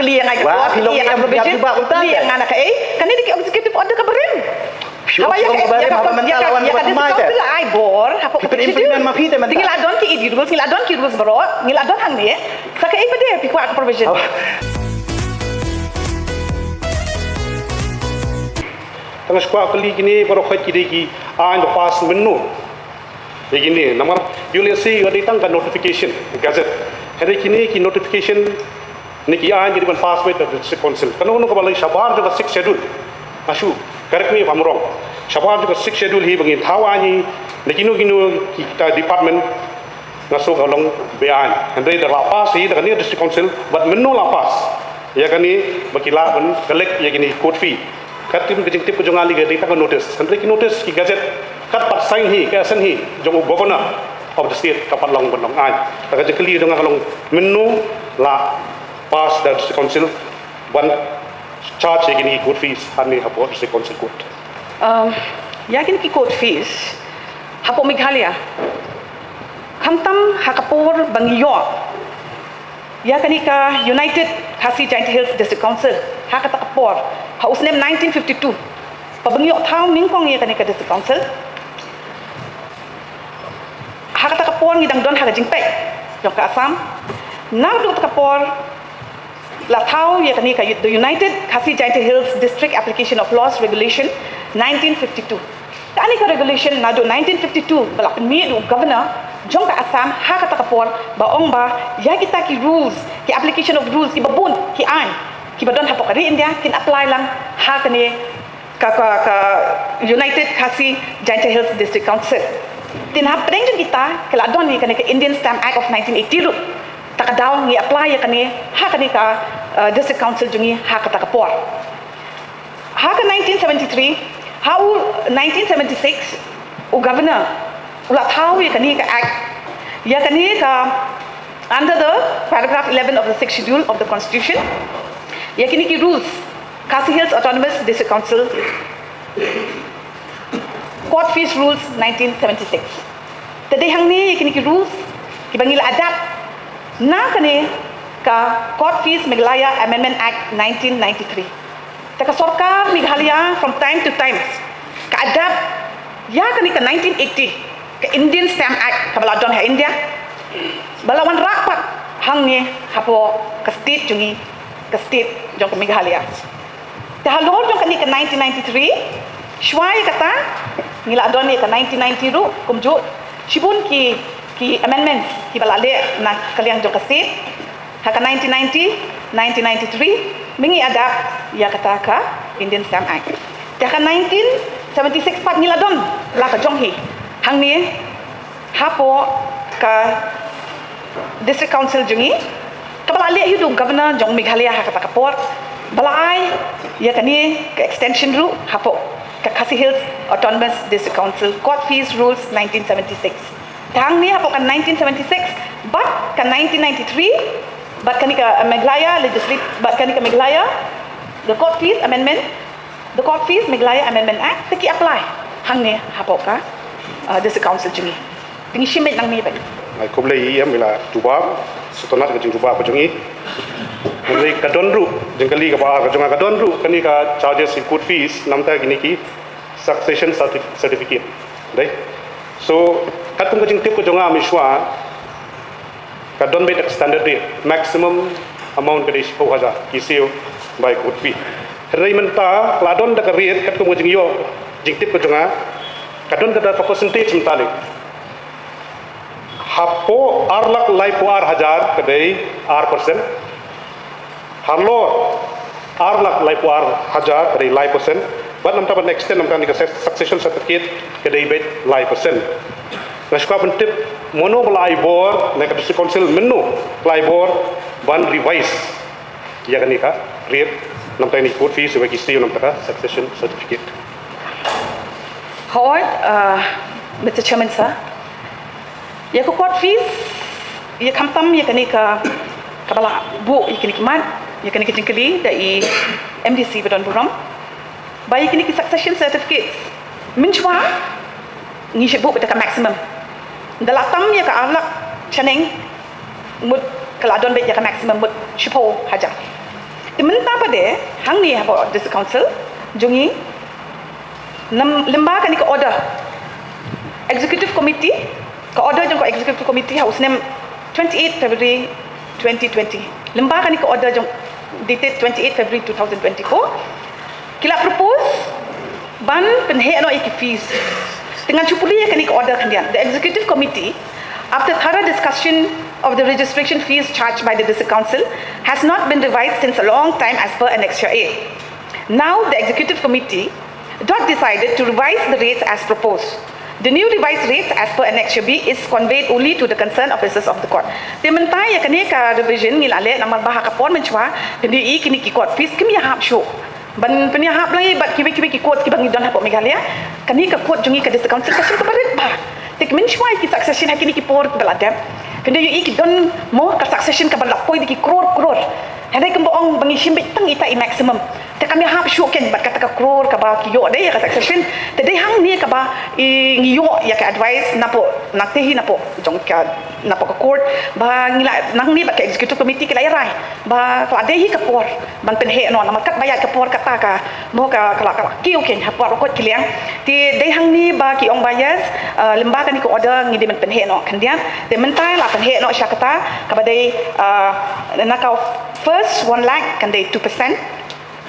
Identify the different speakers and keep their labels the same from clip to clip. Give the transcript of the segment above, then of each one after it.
Speaker 1: clear ngai
Speaker 2: Wah,
Speaker 1: ko clear ngai provision clear ngai nak kan ini executive order ka berin
Speaker 2: Apa yang kabarin apa mental lawan buat mai
Speaker 1: kan ai bor apa
Speaker 2: implement ma pite
Speaker 1: tinggal adon ki idi rules tinggal adon ki rules bro ngil adon hang ni saka ai pade pi kuat provision
Speaker 3: tang squad kali kini baru khat kiri ki an pass menu begini nomor you will see ada tang notification gazette hari kini ki notification ni ki an jadi pass with the district council kanu no kabalai shabar juga 6 schedule asu correct me if I'm wrong shabar juga 6 schedule hi bangin thawani lekinu kita department ngasuk along bean andre da lapas hi da ni district council but menu lapas ya kani bakila ban collect ya kini court fee kat tim kejing tip kujung ali gadi tak notice andre ki notice ki gazette kat pat sign hi ka asan hi jong governor of the state kapat long bonong ai ta ka jekli dong kalong menu la pass the district council one charge ya kini court fees ani hapo district council court
Speaker 1: yakin ki court fees hapo Meghalaya khamtam hakapur bangiyo yakani ka United Khasi Giant Hills District Council hakatapur ha usnem 1952 pabangiyo thau mingkong yakani ka district council hakatapur ngidang don haga jingpe jong ka Assam now do takapur la thau yakani ka the United Khasi Giant Hills District Application of Laws Regulation 1952 Tani ka regulation na do 1952 balak mi do governor jong ka Assam ha ka takapor baong ba ya kita ki rules ki application of rules ki babun ki an ki badon ha pokari India kin apply lang ha ka ni ka United Khasi Giant Hills District Council tin ha preng kita kala don ni ka Indian Stamp Act of 1980 ru takadaw ngi apply ya ka ni District Council jungi ha ka takapor ha ka 1973 how 1976 o governor ula thau ya kani ka act ya kani ka under the paragraph 11 of the 6th schedule of the constitution ya kini ki rules Khasi Hills Autonomous District Council court fees rules 1976 tadi hang ni kini ki rules ki bangila adapt na kani ka court fees Meghalaya Amendment Act 1993 taka sarkar Meghalaya from time to time ka adapt ya kani ka 1980 ke Indian Stamp Act kabala don ha India balawan rapat hang ni hapo ka state jungi ka state jong ka Meghalaya tahalor jong kani ka 1993 shwai kata ngila don ni ka 1990 ru kumjo shibun ki amendment ki balale na kaliang jong ka state ha ka 1990 1993 mingi ada ya kata ka Indian Stamp Act ta ka 1976 pat ngila don la ka jong hi hang ni hapo ka district council jungi kabala le yu governor jong Meghalaya ha kata kapor balai ya kani ka extension ru hapo ka Khasi Hills Autonomous District Council court fees rules 1976 hang ni hapo ka 1976 but ka 1993 but kani ka Meghalaya legislative but kani ka Meghalaya the court fees amendment the court fees Meghalaya Amendment Act taki apply hang ni hapo ka District Council jungi tingi shimit nang mi ba
Speaker 3: ai koble iya mila tuba setonat ke tuba apa jungi mulai kadon ru jengkali ka ba ka junga kadon ru kani ka charges in court fees namta gini ki succession certificate dai so katung ke jing tip ko junga miswa kadon be standard rate maximum amount ke 10,000 kisio by court fee rai menta ladon da ka rate kat ko jing yo jing tip ko junga kadon kada percentage mentalik hapo arlak laipo ar hajar kadai r% harlo arlak laipo ar hajar kadai laipercent but namta ban extend namta ni succession certificate kadai bet laipercent nashka pentip mono lai bor na ka district council menu lai bor ban revise ya kani ka rate namta ni court fees bagi stay namta ka succession certificate
Speaker 1: Howard, Mr. Chairman, sir. Ya ko court fees, ya kamtam ya kani ka kabala bu ya kani kimat, ya kani kejengkeli dari MDC Badon Buram. Bayi kani ki succession certificates. Minchwa ni bu betaka maximum. Dalatam ya ka alak chaneng mud kaladon bet ya ka maximum mud shipo haja. de hang ni about this council jungi lemba kan ke order executive committee ke order jong ko executive committee house name 28 February 2020 lemba kan ke order jong dated 28 February 2024 kila propose ban penhe no ik fees dengan cupuli kan ke order kandian the executive committee after thorough discussion of the registration fees charged by the district council has not been revised since a long time as per Annexure A. Now the executive committee decided to revise the rates as proposed. The new revised rates as per Annexure B is conveyed only to the concerned officers of the court. Tementai ya kini ka revision ngilale nama bahak kapon mencua kini kini ki court fees kini hap show. Ban penihap lagi bat kibi ki court ki bangi don hapok Meghalaya kini ka court jungi ka district council kasih ka barit ba. Tek mencua ki succession kini ki por beladap. Kini you don mo ka succession ka balapoi di kror. Hadai kan boong bangi simbit tang ita i maximum. Te kami hap syuk ken bat kata ka kror ka ba kiyo dai ka succession. Te dai hang ni ka ba i ngiyo ya ka advice napo naktehi napo jong ka napo ka court ba ngila nang ni ba ka executive committee ki lai rai ba ka dai ka por ban pen he no na kat bayat ka por kata ka mo ka kiyo ken hapor ko kiliang ti dai hang ni ba ki ong bias lembaga ni ko order ngi de pen he no kandian te mentai la pen he no syakata ka ba dai nakau first 1 lakh kan day 2%.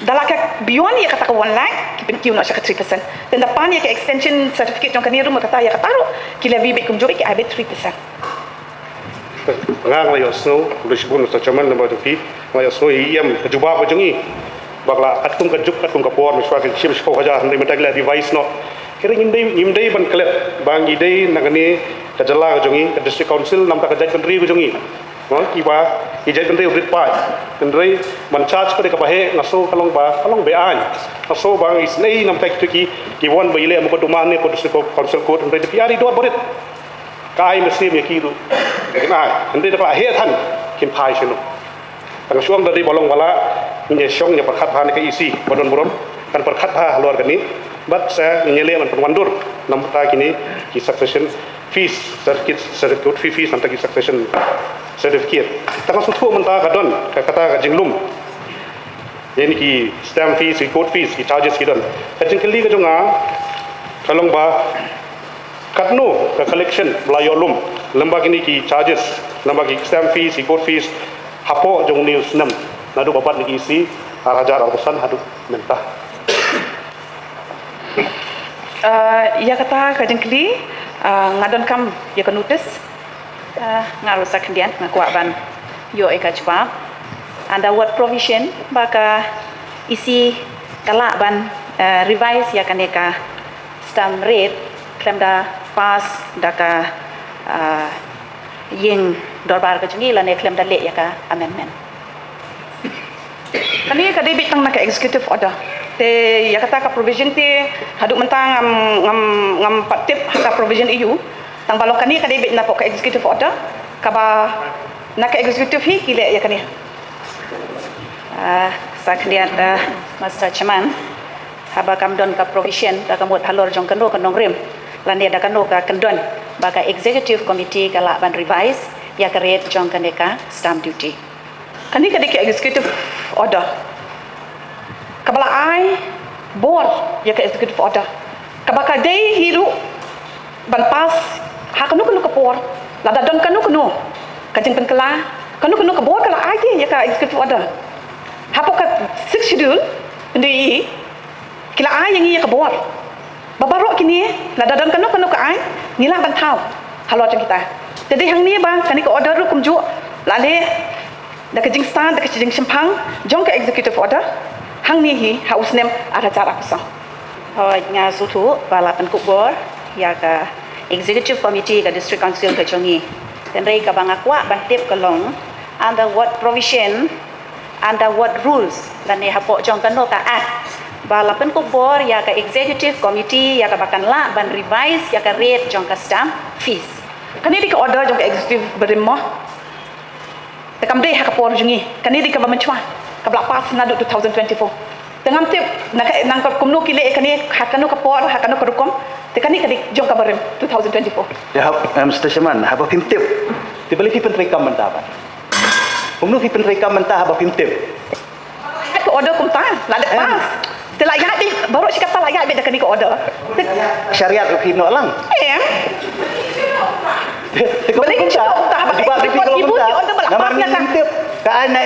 Speaker 1: Dalaka beyond ya kata 1 lakh kipin kiu nak 3%. Dan depan ya ke extension certificate yang kani rumah kata ya kata ro kila bibit kumjuri ki abet 3%.
Speaker 3: Ngang layo snow disebut sa chairman number 2 layo snow iam juba ko jungi bakla atung ka juk atung ka por miswa ke shim shko haja ndai metagla device no kira ngimdai ban klet bang idai nagani ka jala ka jungi ka district council namta ka jaj country ko jungi kiba ijai kan rit pa kan rei man charge ko de ka bahe ngaso kalong be an ngaso bang is nei nam tek ki won ba ile mo ko duman ne ko district council court rei de piari dor borit kai mesti me ki ru na kan de ka he than kin phai chenu tang suang dari bolong wala ni syong nya perkhat ha ne ka isi bodon boron kan perkhat ha luar kan ni bat sa nyele man panwandur nam ta kini ki succession fees certificate fees nam ta ki succession certificate tanga sutu menta kadon kata ka jinglum yani ki stamp fees court fees ki charges ki don kajing kali ka jonga kalong ba katno ka collection blayolum lamba kini ki charges lamba ki stamp fees court fees hapo jong news nam nadu babat ni isi hajar alsan hadu mentah
Speaker 1: ya kata kajing kali ngadon kam ya ka notice ngaruh sakendian ngakuak ban yo eka jawab anda what provision baka isi kala ban revise ya kaneka stamp rate klem da pass daka yeng dorbar ka jungi la ne klem da le ya ka amendment kani ka debit tang naka executive order te ya kata ka provision te haduk mentang ngam patip ka provision EU tang balok kani ka debit na po ka executive order ka ba na ka executive hi kile ya kani sa kandian Master Chairman haba kam don ka provision da kamot halor jong kando kanong rim lan da kando ka kandon ba ka executive committee ka la ban revise ya ka rate jong kaneka stamp duty kani ka de executive order kabala ai board ya ka executive order kabaka day hiru ban pas ha kanu ka por la da don kanu kajing pen kala kanu ka board kala ai ya ka executive order ha ka 6 schedule ndi kila ai yang ya ka board babarok kini la da don kanu ka ai nila ban thau halo jeng kita jadi hang ni ba kani ka order ru kumju la le da kajing stand da kajing simpang jong ka executive order hang ni hi haus nem ada cara kusang nga sutu bala pen kubor ya ka executive committee ka district council ka jongi dan rei ka bangakwa bantip kalong under what provision under what rules dan ne hapo jong kano ka act bala pen kubor ya ka executive committee ya ka bakan la ban revise ya ka rate jong ka stamp fees kani di ka order jong ka executive berimo tekam dei ha ka por jongi kani di ka ba menchwa ka blak pas na 2024 tengam tip nang ka kumno kile kani hakano ka por hakano ka rukom tekani kadi jong ka barem 2024
Speaker 2: ya Mr. Chairman haba pimtip tibali pipin rekam mentah kumno pipin rekam mentah haba pimtip
Speaker 1: order baru si kata layak beda kini ke order.
Speaker 2: Syariat rupi no lang.
Speaker 1: Ya. Balik kita utah
Speaker 2: Sebab rupi kalau
Speaker 1: ibu
Speaker 2: bentar.
Speaker 1: di order
Speaker 2: Nama
Speaker 1: balapasnya kan.
Speaker 2: ngintip. Kaan na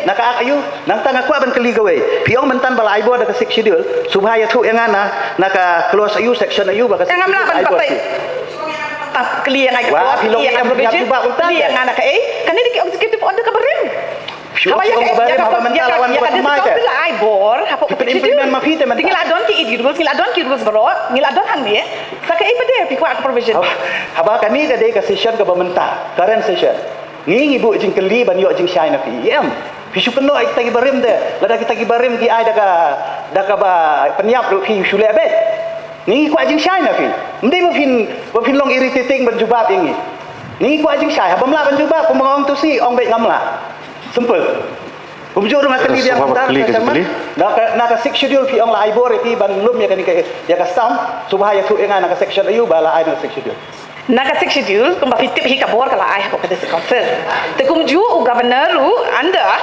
Speaker 2: nak ayu nang tang aku aban kali gawe. Piong mentan bala aibo ada six schedule subhaya tu yang ana nak close ayu section ayu baka.
Speaker 1: Yang amla ban patai. Tak clear ngai
Speaker 2: Wah, pilong
Speaker 1: yang provision.
Speaker 2: juga utang.
Speaker 1: Clear ngana ka kan ini ke executive order ka berim.
Speaker 2: Apa yang kabarin apa mental lawan buat mai ke?
Speaker 1: Ai bor, apa
Speaker 2: Kita implement mafi te mental.
Speaker 1: Tinggal adon ki idi rules, tinggal adon ki rules bro. Ngil adon hang ni. Saka ai bade pi kuat provision.
Speaker 2: Haba kani ka dei ka session ka bamenta. Current session. Ni ibu jing keli ban yo jing shai na pi. Pisu keno ai tagi barim de. Lada kita gi barim gi ai daka ba penyap ru pi shule be. Ni ku jing shai na pi. Mde mo pin long irritating ban jubab ini. Ni ku jing shai haba mla ban jubab ku mangong tu si ong be ngamla. Simple. Pemjur rumah kali dia mentar sama. Nak six schedule pi ong la ai bor pi ban lum ya kan ya ka stam subhaya tu enga nak section ayu bala ai nak six schedule.
Speaker 1: Naga six schedule kumba fitip hi kabor kala ai hako kada council. Te kumju u governor u anda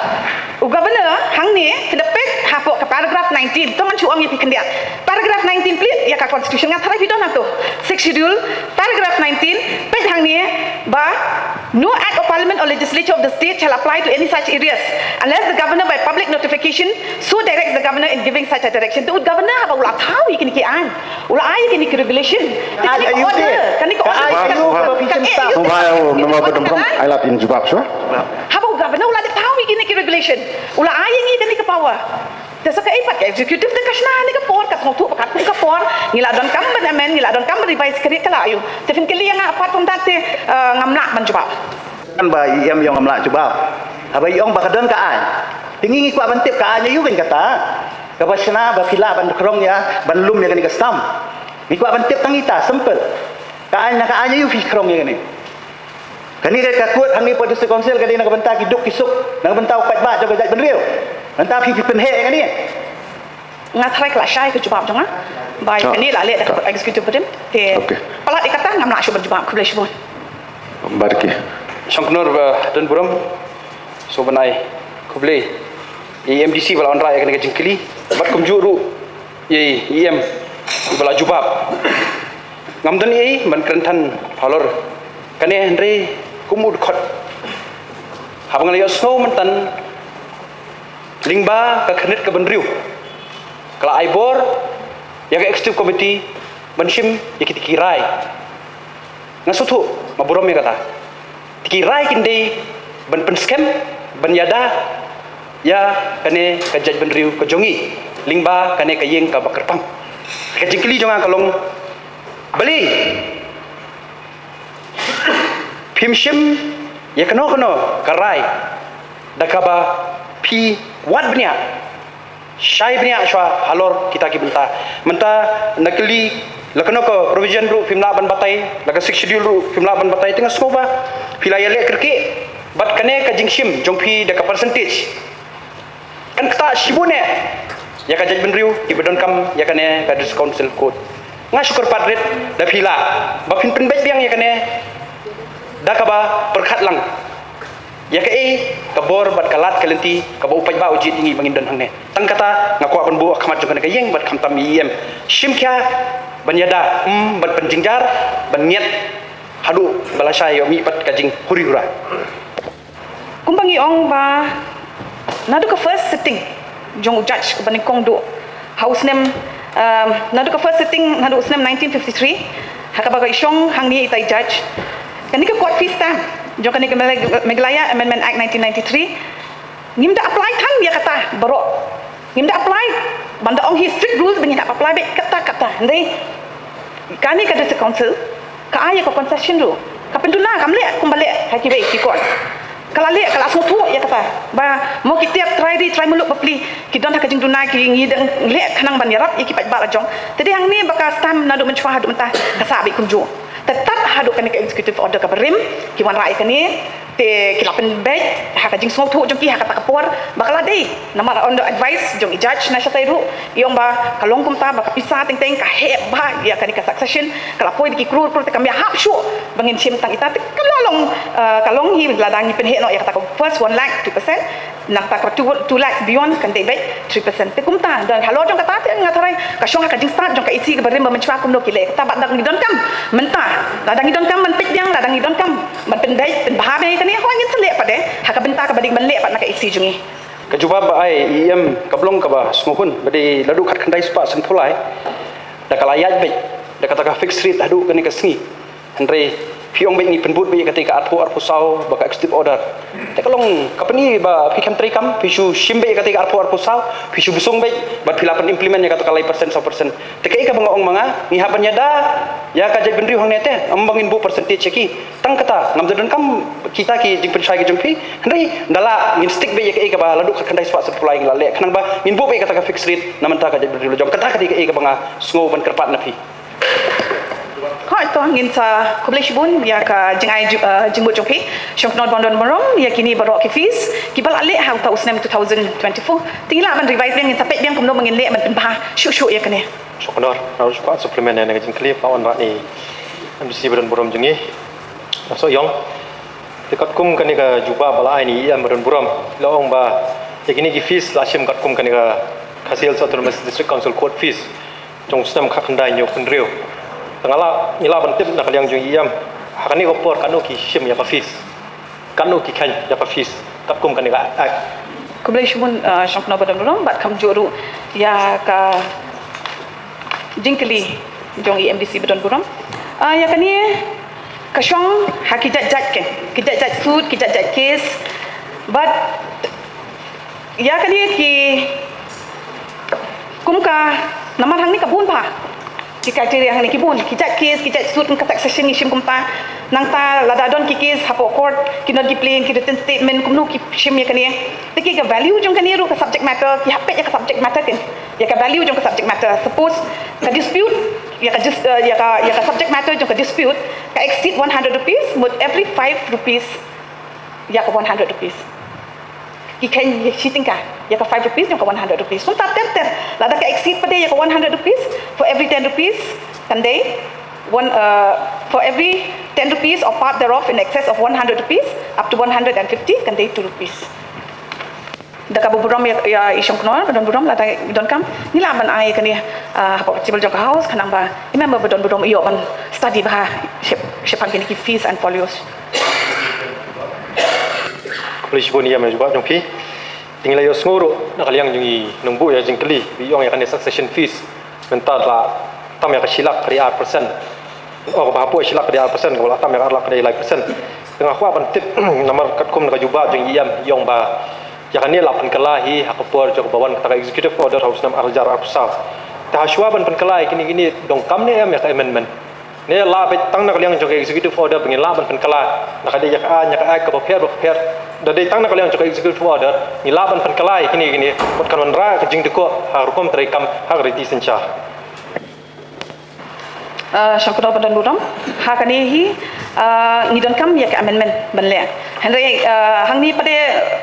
Speaker 1: u governor hang ni kedepek hako ka paragraph 19 to man chu ong pi kendia. Paragraph 19 please ya ka constitution nga tharai bidon tu. Six schedule paragraph 19 pet hang ni ba no act of parliament or legislature of the state shall apply to any such areas unless the governor by public notification so directs the governor in giving such a direction. Tu governor haba ula tahu ikini ki an. Ula ai ikini ki regulation. Kani ko order, kani ko order.
Speaker 4: Subhaya nama bedemprong I love in jubab so.
Speaker 1: Haba governor ula tahu ikini ki regulation. Ula ai ngi kani ke power. Tesa ka ipat executive de kasna ni ka por ka tu ka ka por ngila don kam ban amen ngila don kam revise kri kala ayu. Tefin kali yang apart from that ngamnak man jubab.
Speaker 2: Kan ba yang ngamla jubab. Haba iong ba kadon ka an. Tingi ku abantip ka anya yu ben kata. Ka basna ba pila ban krong ya ban lum ya kan ka stam. Ni ku abantip tangita simple. Ka anya yu fi krong ya ni. Kani ka kuat hang ni pada council ka dia nak bentar kiduk kisuk nak bentar upat ba jaga jat benriu. Bentar pi pen he kan ni.
Speaker 1: Ngathrai kala syai ke jubab jonga. Bai kani la le dak executive bedim. Te palat ikata ngamnak syu jubab ku boleh syu.
Speaker 4: Barki.
Speaker 5: Sangknur dan buram so banai kuble EMDC bala onra ya kena jengkeli bat kumjuru ye EM bala jubab ngamdan ye ban kerentan halor kane henry kumud khot habang ya snow mentan lingba ka khanet ka banriu kala aibor ya ka executive committee banshim ya kitikirai ngasutu maburam ya kata tikirai kinde ban penskem ban yada ya kane ka jaj ban riu ka jongi lingba kane ka yeng ka bakerpang ka jingkili jonga kalong bali pimshim ya kano karai dakaba pi wat bnya syai bnya shwa halor kita ki menta nakli lakano ko provision ru pimla ban batai laka six schedule ru pimla ban batai tengah skoba pilaya le kerki bat kane ka jingshim jongpi daka percentage kan kata shibune ya ka jaj benriu ibadon kam ya kane ka council code nga syukur padret da pila ba pin bet biang ya kane daka ba perkhat lang ya ka ka bor bat kalat kalenti ka ba upai ba uji dingi bangin don hangne tang kata ngaku ban bu akhmat jong ka yeng bat khamtam yem shim kya banyada bat penjingjar banyet hadu balasai yomi pat kajing huri-hura
Speaker 1: Kumbangi ong ba nadu ka first sitting jong judge ku bani kong do house name nadu ka first sitting nadu usnem 1953 hakabaga isyong hangni itai judge kani ka court fees ta jong kani ka Meghalaya Amendment Act 1993 ngimda apply kan dia kata baro ngimda apply banda ong hi strict rules bani nak apply be kata ndai kani ka district council ka aya ka concession ru ka penduna kamle kumbale hakibe ikon kala le kala sotu ya kata ba mo kitiap try muluk bapli kidon ha kajing dunai ki ngi deng le khanang ban yarap iki pat ba jong tadi hang ni baka stam nadu menchwa hadu mentah kasabi kumju tetap haduk kan ke executive order ka berim ki wan rai kani te kilapen bed ha ka jing smok thu jong ki ha ka takapor bakala dei namar on the advice jong i judge na satai ru yong ba kalong kum ta ba ka pisa teng teng ka he ba ya kani ka succession kala poi ki kru kru te kam ya hap shu bangin sim tang ita te kalong hi ladang ni pen he no ya ka first 1 lakh 2% nak tak 2 lakh beyond kan dei bed 3% te kum ta dan halo jong kata te ngatarai ka shong ka jing start jong ka isi ka berim ba menchwa kum no ki le ta ba dak ni don kam mentah ladang ni don kam man pit yang ladang ni don kam man pen bed pen ba be ni ho ngin selek pada haka benta ka badik melek pat nak isi jungi
Speaker 5: Kejuba ba ai IM kablong ka ba smohun badi ladu khat khandai spa sentulai da kalayat be da kata ka fix rate hadu kani ka sngi andre piong be ni penbut be ketika arpo sau ba ka executive order ta kalong company ba pi kam tri kam pi su shimbe ketika arpo sau pi su busung be ba pilapan implement ya kata kalai persen 100% te kai ka bangong manga ni hapan da ya ka jeg bendri hong nete ambangin bu percentage ki tang kata ngam jadon kam kita ki jing pensai ki jumpi ndai dala ngin stick be ya ka ba ladu khandai spa supply ngla le khnang ba ngin bu be kata ka fix rate namanta ka jeg bendri lo jom kata ka ka banga sngo ban kerpat na pi
Speaker 1: Kau itu angin sa kublai bun ya ka jengai jenggut jongpi syong non bondon morom ya kini baru ke fees kibal ale ha ta usnem 2024 tinggal man revise yang sampai yang kumno mengin le man bah syuk ya kene
Speaker 6: Syukur harus kuat suplemen yang ngajin klip lawan rak ni ambisi badan buram jengi masuk yong dekat kum kan ka juba bala ni ia badan buram laong ba yakini ki fees lashim kat kum kan ka hasil autonomous district council court fees jong sistem ka khandai nyo kunreu tangala nila bantip nak liang jung iam hakani opor kanu ki shim ya ka fees kanu ki khan ya ka fees kat kum kan ka
Speaker 1: kublai bun syong no badan morom bat kam juru ya ka jingkeli jong EMDC badan buram ya kani kasyong hakijat jat ke kijat jat suit kijat jat case but ya kani ki kumka namar hang ni kabun pa ki kriteria hang ni kibun kijat case kijat suit ka taxation ni shim kumta nang ta lada don ki case hapo court ki not ki plain ki written statement kumnu ki shim ya kani teki ka value jong kani ru ka subject matter ki hapet ya ka subject matter ken ya ka value jong ka subject matter suppose ka dispute ya ka subject matter jong ka dispute ka exceed 100 rupees but every 5 rupees ya ka 100 rupees ki kan cheating ka ya ka 5 rupees jong ka 100 rupees so ta ter lada ka exceed pada ya ka 100 rupees for every 10 rupees kan day for every 10 rupees or part thereof in excess of 100 rupees up to 150 kan day 2 rupees da ka buram ya isyong knor badon buram la ta don kam ni la ban ai kani hapo cibel jong ka house kanang ba remember badon buram iyo ban study ba shepan kini ki fees and folios
Speaker 6: Polisi pun ia menjawab jongpi tinggal yo ngoro nak liang jungi nungbu ya jingkeli biong ya kan succession fees mentar la tam ya silak dari 1% oh ba hapo silak dari 1% kalau tam ya arlak dari 1% tengah ku ban tip nomor katkum nak jubah jong iam yong ba ya kan ni lapan kelahi hakapor jog bawan kata executive order harus nam arjar apsal ta haswa ban kelahi kini dongkam ni am ya ka amendment ni la bet tang nak liang jog executive order pengin la ban kelahi nak ada ya ka prepare dari tang nak liang jog executive order ni la ban kelahi kini bot kan ra ka jing deko harukom terekam hak reti sencha
Speaker 1: syangkudal badan buram hakani hi ngidon kam ya ka amendment banle henry hang ni pada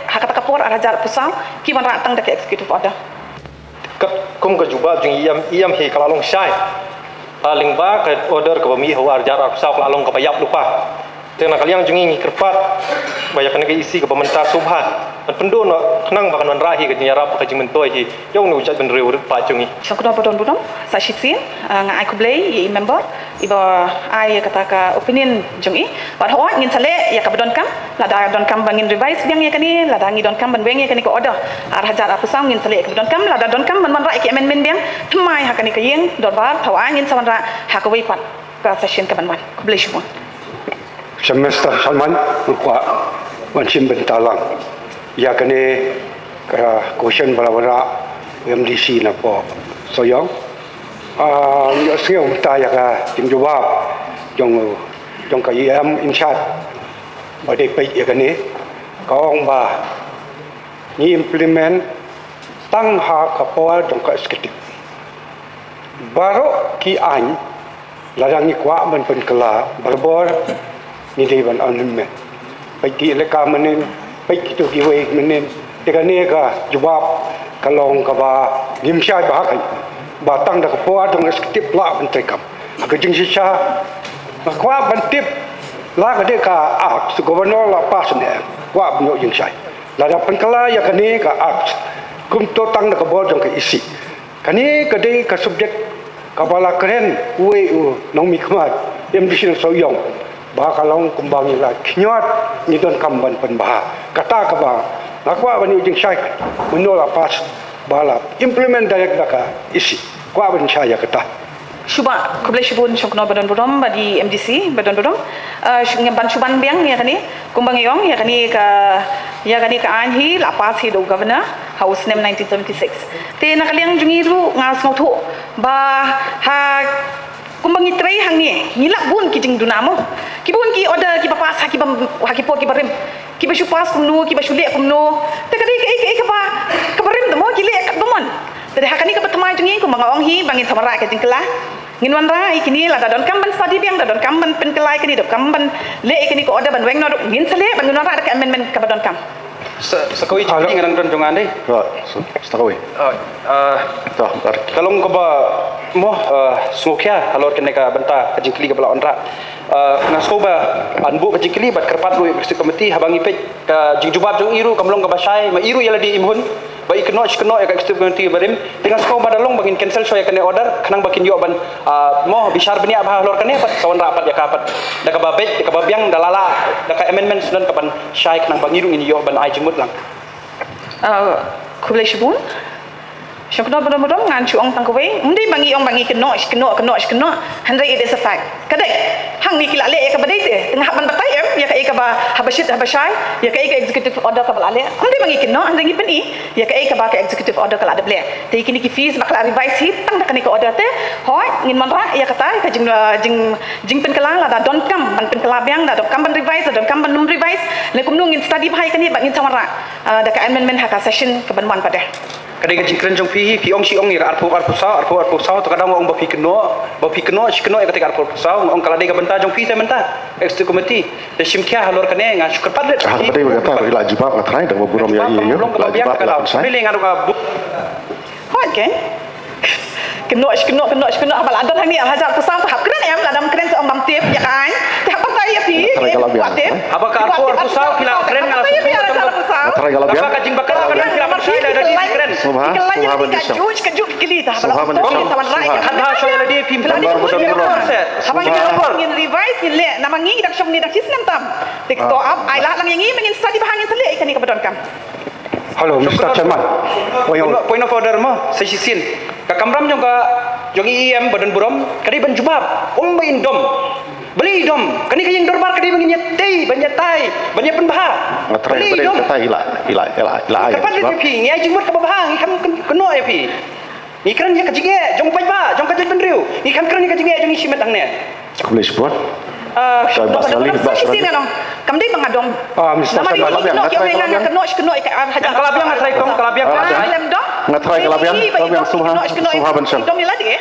Speaker 1: hakata kapor arajar pusang ki ban ra tang dak executive order
Speaker 6: kat kum ka juba jing iam hi kalalong syai paling ba ka order ka bami ho arjar pusang kalalong ka payap lupa tengah kaliang jungi kerpat banyak kan isi ke pemerintah subhan dan pendu no kenang bahkan rahi ke nyarap ke jimentoi hi yong nu ujat benrew pa jungi
Speaker 1: syangkudal badan buram sa shitsi ngai kublai i member iba ai kata ka opinion jungi but ho ngin sale ya ka badon kam lada don kam bangin revise biang ya kani lada ngi don kam ban weng ya kani ko order hajar apa sang ngin sale ka badon kam lada don kam ban ra ki amendment biang thmai hakani ka yeng don bar thawa ngin sawan ra hakawai pat ka session ka ban kublai shimon
Speaker 3: semester Salman berkuat wancim bentalang ya kene ka question bala MDC na po soyong yo sio ta ya ka jing jawab jong ka in chat ba de pe ya kene ka ong ba ni implement tang ha ka po jong ka executive baru ki an ladang ni kuat ban pen kela berbor ni dia ban anun me baiki leka menen baiki tu giwe menen dengan ni ka jawab kalong ka ba gimsyai ba kai ba tang da ka po atong eksekutif la ban trekam ka jing sisa kuat ban tip la ka de ka ak su gobernur la pas ne kuat nyo jing sai ladang pen kela ya ka ni ka ak kum to tang da ka bo jong ka isi kani ka de ka subjek Kapala keren, uwe nong mikmat, yang di sini soyong, bah kalong kumbang ila kinyat ni don kamban penbah, kata kaba, nakwa bani ujung syai, menolak pas balap, implement dayak daka isi, kwa bani syai kata.
Speaker 1: Shuba kublai shubun shokno badan burom badi MDC badan burom ban shuban biang ya kani kumbang yong ya kani ka anhi lapas hi do governor house name 1976 te nakaliang jungiru ngas ngotho ba ha kumbang itrai hangni ngilak bun ki jing dunamo ki bun ki order ki papas ha ki bam ha ki po ki barim ki bashu pas kumno ki bashu le kumno te kadi ka ba ka barim demo ki le kat domon dari hakani ka batmai jungi kumbang ong hi bangin samara ka jingkela nginwan ra ikini la dadon kamban study biang dadon kamban penkelai kini dok kamban le ikini ko order ban weng no ngin sale ban nginwan ra ka amendment ka badon kam
Speaker 5: Sekoi cakap dengan don jongan deh.
Speaker 4: Rồi, setahu. Toh,
Speaker 5: Kalong ko ba mo smokia halor kene ka benta kajingkli ka bala onra. Ngasko ba anbu kajingkli bat kerpat ru bersih komiti habang ipet ka jingjubab jong iru kamlong ka basai ma iru yala di imhun ba ikno ya ka executive committee barim dengan sko ba dalong bagin cancel so ya kene order kanang bakin yo ban mo bisar benia ba halor kene pat sawan rapat ya kapat da ka babek da ka babyang dalala da ka amendments don ka ban syai kanang bangiru ini yo ban ai jimut lang.
Speaker 1: kublai shibun Syukno bodom-bodom ngan chuong tangkawai undi bangi ong bangi keno handai it is a fact kadai hang ni kila le ka badai te tengah ban batai ya ka ba habashit habashai ya ka executive order ka balale undi bangi keno handai ngi peni ya ka ba ka executive order kala ble te kini ki fees bakla revise hi tang da kani ka order te hoi ngin man ra ya kata ka jing pen kala la da don kam ban pen kala biang da don kam ban revise don kam ban num revise le kum nu ngin study bhai kani ba ngin samara da ka amendment ha ka session ka ban wan pada
Speaker 5: Kadang kadang jingkren jong pi ong si ong ni arpo sao tu kadang ong bapi keno ya ketika arpo sao ong kala dega benta jong pi te menta executive committee de simkia halor kane ngan syukur padlet
Speaker 4: ah, betul berkata ila jibab ngatrai dak burom ya iya la jibab la
Speaker 5: kalau pilih ngan ka
Speaker 1: hoi ke keno abal adon hani hajar pusau tahap keren em ladam keren se om tiep ya kan tahap pantai ya pi
Speaker 5: apa ka arpo sao kila keren ngala
Speaker 4: ngatrai kalau biar
Speaker 5: apa ka jing bakar kan kila pasai dah di keren
Speaker 4: subhan
Speaker 1: kajut kili dah
Speaker 4: Subhan
Speaker 1: sawan rai
Speaker 5: hadha so ya di pim
Speaker 1: apa ingin revise ni le namangi dak syom ni dak sistem tam tik to up ai lah lang yangi mengin study bahangin sele ikan ni kabadon kam
Speaker 3: Hello, Mr. Chairman.
Speaker 5: Point of order mo sa sisin kakamram jong ka jong IEM badan burom kadi ban jubab ong bain dom beli dom kani kayang dorbar kadi bangin nyatei banyatai banyak penbah
Speaker 4: ngatrai pada kata ila ai
Speaker 5: kapan dia pi ni ajing mut ka babahang ikam keno ya pi ni kan ya kajinge jong pai ba jong kajin benriu ni kan ni kajinge jong isi metang ne
Speaker 4: boleh sebut
Speaker 1: Kamdi mengadong.
Speaker 3: Mr.
Speaker 1: Nama dia keno hajar.
Speaker 5: Kalau biang ngatrai kong, kalau biang
Speaker 4: ngatrai kalau biang subhan
Speaker 1: Dom ni lagi.